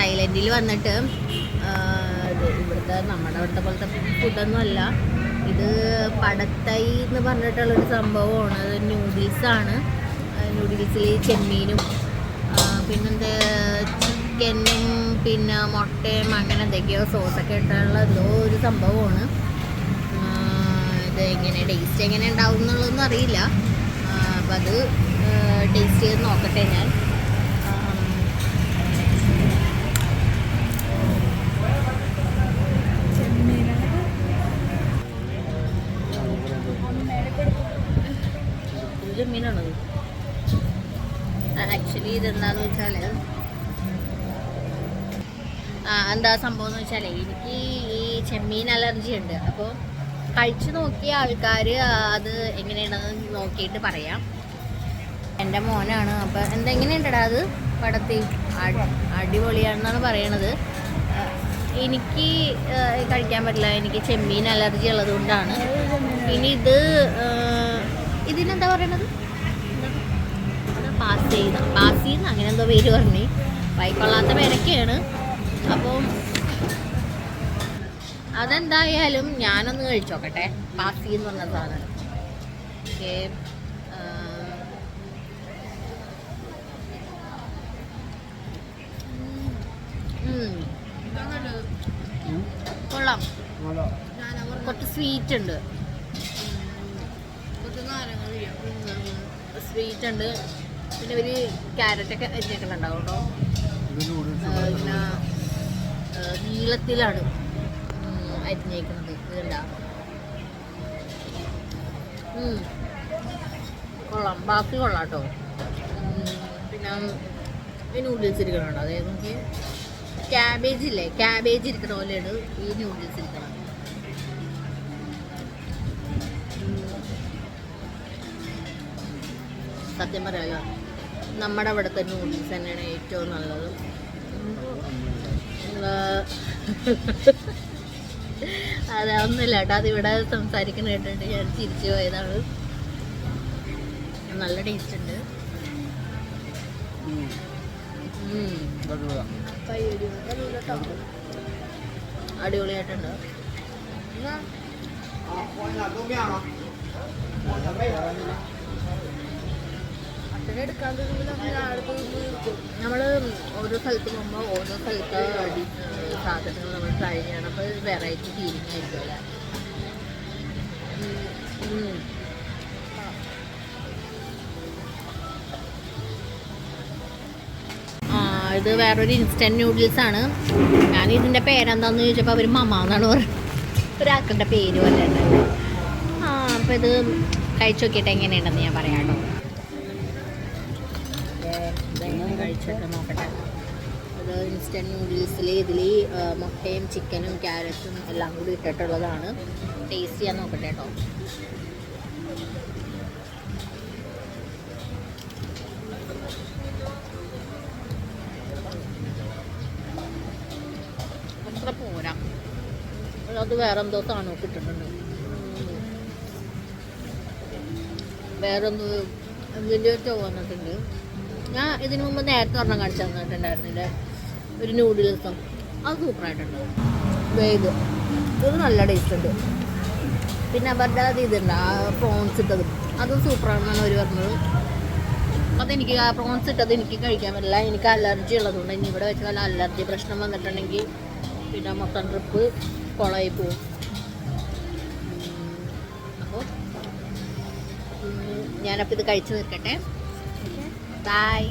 തായ്ലൻഡിൽ വന്നിട്ട് ഇവിടുത്തെ നമ്മുടെ അവിടുത്തെ പോലത്തെ ഫുഡൊന്നും അല്ല. ഇത് പടത്തൈ എന്ന് പറഞ്ഞിട്ടുള്ളൊരു സംഭവമാണ്. അത് ന്യൂഡിൽസാണ്. ന്യൂഡിൽസിൽ ചെമ്മീനും പിന്നെന്താ ചിക്കനും പിന്നെ മുട്ടയും അങ്ങനെ എന്തൊക്കെയോ സോസൊക്കെ ഇട്ടുള്ള എന്തോ ഒരു സംഭവമാണ്. ഇത് എങ്ങനെ ടേസ്റ്റ് എങ്ങനെ ഉണ്ടാവും എന്നുള്ളതൊന്നും അറിയില്ല. അപ്പം അത് ടേസ്റ്റ് ചെയ്ത് നോക്കട്ടെ ഞാൻ. ചെമ്മീനാണത്. ആക്ച്വലി ഇതെന്താന്ന് വെച്ചാൽ എന്താ സംഭവം എന്ന് വെച്ചാൽ എനിക്ക് ഈ ചെമ്മീൻ അലർജി ഉണ്ട്. അപ്പോൾ കഴിച്ചു നോക്കിയ ആൾക്കാർ അത് എങ്ങനെയാണെന്ന് നോക്കിയിട്ട് പറയാം. എൻ്റെ മോനാണ്. അപ്പോൾ എന്തെങ്ങനെയുണ്ടടാ അത് പടത്തി അടിപൊളിയാണെന്നാണ് പറയണത്. എനിക്ക് കഴിക്കാൻ പറ്റില്ല. എനിക്ക് ചെമ്മീൻ അലർജി ഉള്ളത് കൊണ്ടാണ്. ഇനി ഇതിനെന്താ പറയണത്? പാസീന്ന് അങ്ങനെ എന്തോ പേര് പറഞ്ഞ് വായിക്കൊള്ളാത്ത പേരൊക്കെയാണ്. അപ്പോൾ അതെന്തായാലും ഞാനൊന്ന് കഴിച്ചു നോക്കട്ടെ. പാസി എന്ന് പറഞ്ഞ സാധനം. ഓക്കെ, കൊള്ളാം. കുറച്ച് സ്വീറ്റ് ഉണ്ട്. സ്വീറ്റ് ഉണ്ട്. പിന്നെ ഒരു ക്യാരറ്റൊക്കെ അരിഞ്ഞിട്ടുണ്ടാവും കേട്ടോ. പിന്നെ നീളത്തിലാണ് അരിഞ്ഞേക്കുന്നത്. ഇതുണ്ടാ കൊള്ളാം. ബാക്കി കൊള്ളാം കേട്ടോ. പിന്നെ നൂഡിൽസ് ഇരിക്കണുണ്ടോ? അതായത് നമുക്ക് ക്യാബേജ് ഇല്ലേ, ക്യാബേജ് ഇരിക്കുന്ന പോലെയാണ് ഈ നൂഡിൽസ് ഇരിക്കണം. സത്യം പറയാലോ, നമ്മുടെ അവിടുത്തെ നൂഡിൽസ് തന്നെയാണ് ഏറ്റവും നല്ലത്. അതെ, ഒന്നുമില്ല കേട്ടോ. അതിവിടെ സംസാരിക്കുന്ന കേട്ടിട്ട് ഞാൻ ചിരിച്ചു പോയതാണ്. നല്ല ടേസ്റ്റ് ഉണ്ട്. അടിപൊളിയായിട്ടുണ്ട്. നമ്മൾ ഓരോ സ്ഥലത്ത് പോകുമ്പോൾ ഓരോ സ്ഥലത്ത് സാധനങ്ങൾ നമ്മൾ ട്രൈ ചെയ്യണം. അപ്പോൾ വെറൈറ്റി ഫീലിംഗ് ആയിരിക്കും അല്ലേ. ഇത് വേറൊരു ഇൻസ്റ്റൻറ്റ് നൂഡിൽസാണ്. ഞാൻ ഇതിൻ്റെ പേരെന്താണെന്ന് ചോദിച്ചപ്പോൾ അവർ മമ്മ എന്നാണ് പറഞ്ഞത്. ഒരാൾക്കുടെ പേര് പോലെ ഉണ്ട്. അപ്പോൾ ഇത് കഴിച്ചു നോക്കിയിട്ട് എങ്ങനെയുണ്ടെന്ന് ഞാൻ പറയാം കേട്ടോ. കഴിച്ചൊക്കെ നോക്കട്ടെ. ഇത് ഇൻസ്റ്റൻറ്റ് നൂഡിൽസിൽ ഇതിൽ മുട്ടയും ചിക്കനും ക്യാരറ്റും എല്ലാം കൂടി ഇട്ടിട്ടുള്ളതാണ്. ടേസ്റ്റ് ചെയ്യാൻ നോക്കട്ടെ കേട്ടോ. അത്ര പോരാ. അത് വേറെന്തോ സാധനമൊക്കെ ഇട്ടിട്ടുണ്ട്. വേറെന്തോ ഇതിൻ്റെ ചോ വന്നിട്ടുണ്ട്. ഞാൻ ഇതിനു മുമ്പ് നേരത്തെ ഒരെണ്ണം കാണിച്ചു തന്നിട്ടുണ്ടായിരുന്നില്ലേ, ഒരു നൂഡിൽസും. അത് സൂപ്പറായിട്ടുണ്ട്. ഇത് നല്ല ടേസ്റ്റ് ഉണ്ട്. പിന്നെ അവരുടെ അത് ഇതുണ്ട്, ആ പ്രോൺസ് ഇട്ടത്, അതും സൂപ്പറാണെന്നാണ് അവർ പറഞ്ഞത്. അതെനിക്ക് ആ പ്രോൺസ് ഇട്ടത് എനിക്ക് കഴിക്കാൻ പറ്റില്ല. എനിക്ക് അലർജി ഉള്ളതുകൊണ്ട് ഇനി ഇവിടെ വെച്ച് നല്ല അലർജി പ്രശ്നം വന്നിട്ടുണ്ടെങ്കിൽ പിന്നെ മൊത്തം ട്രിപ്പ് കുളമായി പോവും. അപ്പോൾ ഞാനപ്പോൾ ഇത് കഴിച്ച് നിൽക്കട്ടെ. ബൈ.